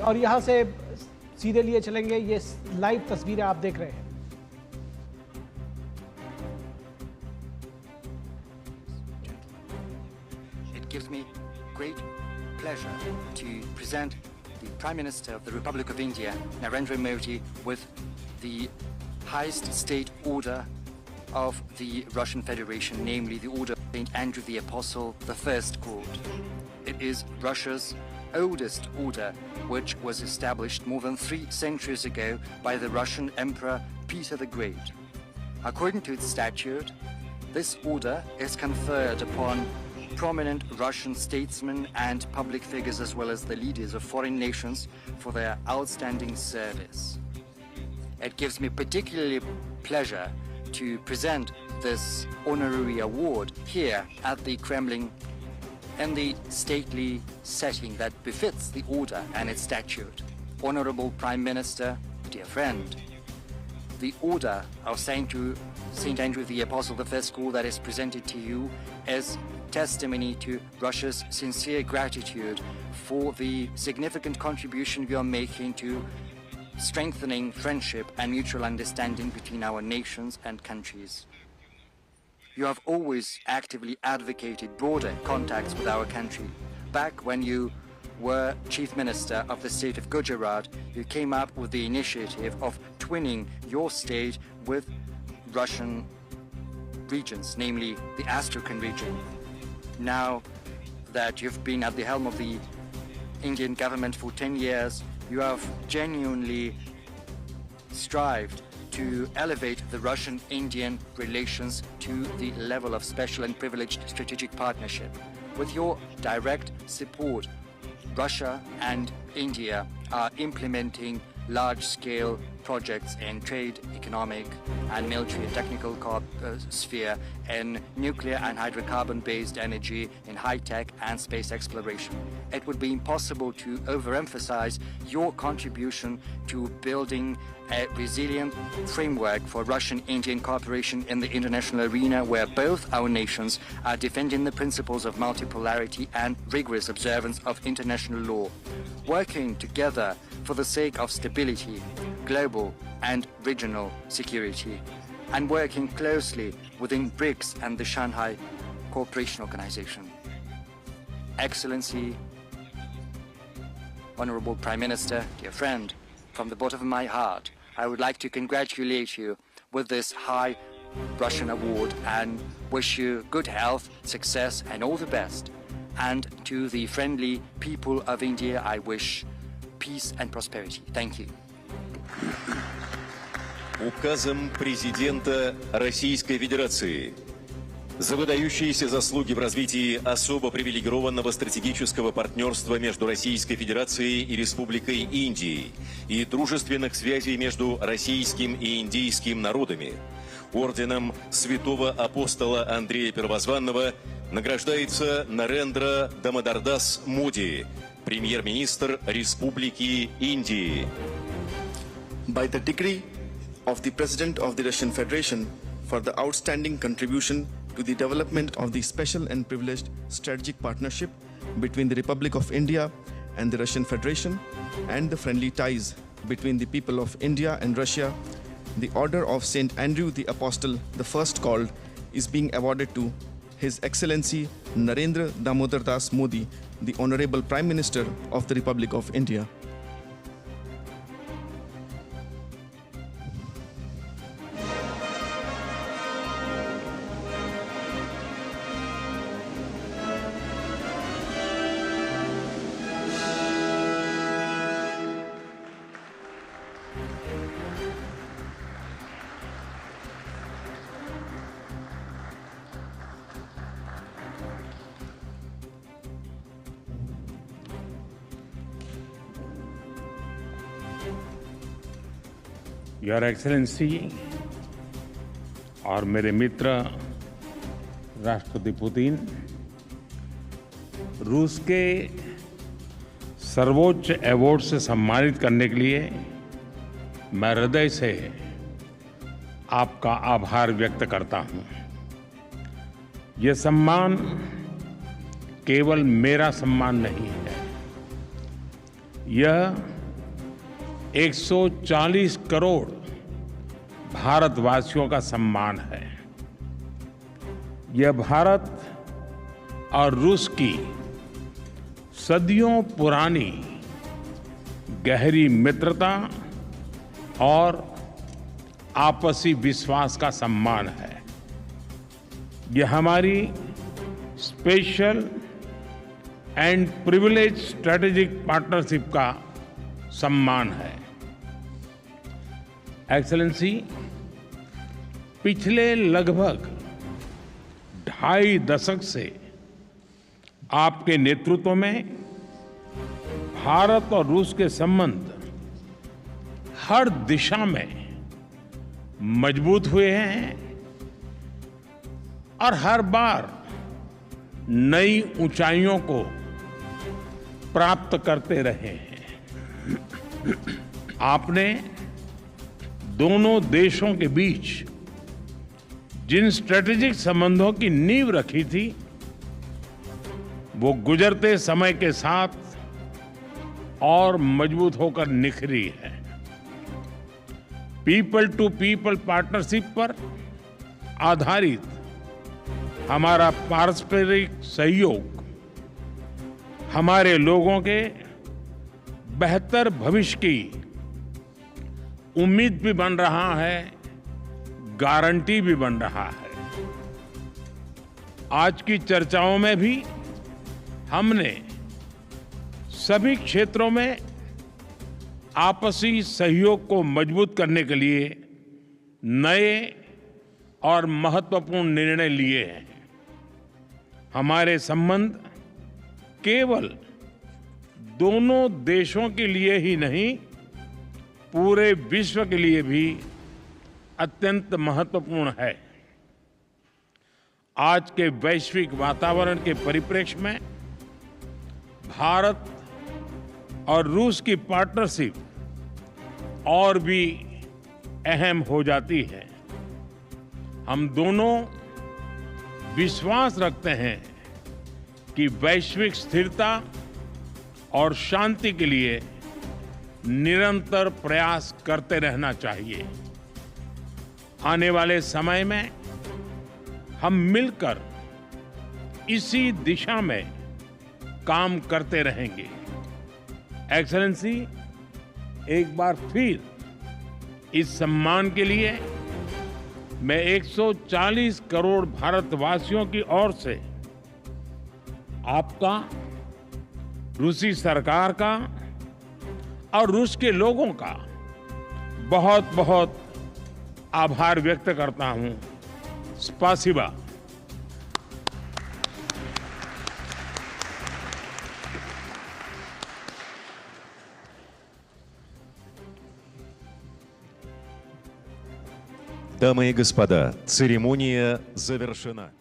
और यहाँ से सीधे लिए चलेंगे, ये लाइव तस्वीरें आप देख रहे हैं। It gives me great pleasure to present the Prime Minister of the Republic of India, Narendra Modi, with the highest state order of the Russian Federation, namely the Order of St. Andrew the Apostle, the First Court. It is Russia's oldest order, which was established more than 3 centuries ago by the Russian Emperor Peter the Great. According to its statute, this order is conferred upon prominent Russian statesmen and public figures, as well as the leaders of foreign nations, for their outstanding service. It gives me particularly pleasure to present this honorary award here at the Kremlin in the stately setting that befits the order and its statute. Honorable Prime Minister, dear friend, the Order of St. Andrew the Apostle, the First Court, that is presented to you is testimony to Russia's sincere gratitude for the significant contribution you are making to strengthening friendship and mutual understanding between our nations and countries. You have always actively advocated broader contacts with our country. Back when you were Chief Minister of the state of Gujarat, you came up with the initiative of twinning your state with Russian regions, namely the Astrakhan region. Now that you've been at the helm of the Indian government for 10 years, you have genuinely strived to elevate the Russian-Indian relations to the level of special and privileged strategic partnership. With your direct support, Russia and India are implementing large-scale projects in trade, economic, and military and technical sphere, in nuclear and hydrocarbon-based energy, in high-tech and space exploration. It would be impossible to overemphasize your contribution to building a resilient framework for Russian-Indian cooperation in the international arena, where both our nations are defending the principles of multipolarity and rigorous observance of international law, working together for the sake of stability, global and regional security, and working closely within BRICS and the Shanghai Cooperation Organization. Excellency, Honorable Prime Minister, dear friend, from the bottom of my heart, I would like to congratulate you with this high Russian award and wish you good health, success, and all the best. And to the friendly people of India, I wish peace and prosperity. Thank you. Указом президента Российской Федерации за выдающиеся заслуги в развитии особо привилегированного стратегического партнерства между Российской Федерацией и Республикой Индией и дружественных связей между российским и индийским народами, орденом Святого Апостола Андрея Первозванного награждается Нарендра Дамодардас Моди, премьер-министр Республики Индии. By the decree of the President of the Russian Federation for the outstanding contribution to the development of the special and privileged strategic partnership between the Republic of India and the Russian Federation, and the friendly ties between the people of India and Russia, the Order of St. Andrew the Apostle, the First Called, is being awarded to His Excellency Narendra Damodar Das Modi, the Honorable Prime Minister of the Republic of India. Your excellency और मेरे मित्र राष्ट्रपति Putin, रूस के सर्वोच्च award से सम्मानित करने के लिए मैं हृदय से आपका आभार व्यक्त करता हूं। यह सम्मान केवल मेरा सम्मान नहीं है, यह 140 करोड़ भारतवासियों का सम्मान है। यह भारत और रूस की सदियों पुरानी गहरी मित्रता और आपसी विश्वास का सम्मान है। यह हमारी special and privilege strategic partnership का सम्मान है। एक्सेलेंसी, पिछले लगभग 2.5 दशक से आपके नेतृत्व में भारत और रूस के संबंध हर दिशा में मजबूत हुए हैं और हर बार नई ऊंचाइयों को प्राप्त करते रहे हैं। आपने दोनों देशों के बीच जिन स्ट्रेटेजिक संबंधों की नींव रखी थी, वो गुजरते समय के साथ और मजबूत होकर निखरी है। पीपल टू पीपल पार्टनरशिप पर आधारित हमारा पारस्परिक सहयोग हमारे लोगों के बेहतर भविष्य की उम्मीद भी बन रहा है, गारंटी भी बन रहा है। आज की चर्चाओं में भी हमने सभी क्षेत्रों में आपसी सहयोग को मजबूत करने के लिए नए और महत्वपूर्ण निर्णय लिए हैं। हमारे संबंध केवल दोनों देशों के लिए ही नहीं, पूरे विश्व के लिए भी अत्यंत महत्वपूर्ण है। आज के वैश्विक वातावरण के परिप्रेक्ष्य में भारत और रूस की पार्टनरशिप और भी अहम हो जाती है। हम दोनों विश्वास रखते हैं कि वैश्विक स्थिरता और शांति के लिए निरंतर प्रयास करते रहना चाहिए। आने वाले समय में हम मिलकर इसी दिशा में काम करते रहेंगे। एक्सेलेंसी, एक बार फिर इस सम्मान के लिए मैं 140 करोड़ भारतवासियों की ओर से आपका, रूसी सरकार का और रूस के लोगों का बहुत बहुत आभार व्यक्त करता हूं। स्पासिबा। Дамы и господа, церемония завершена.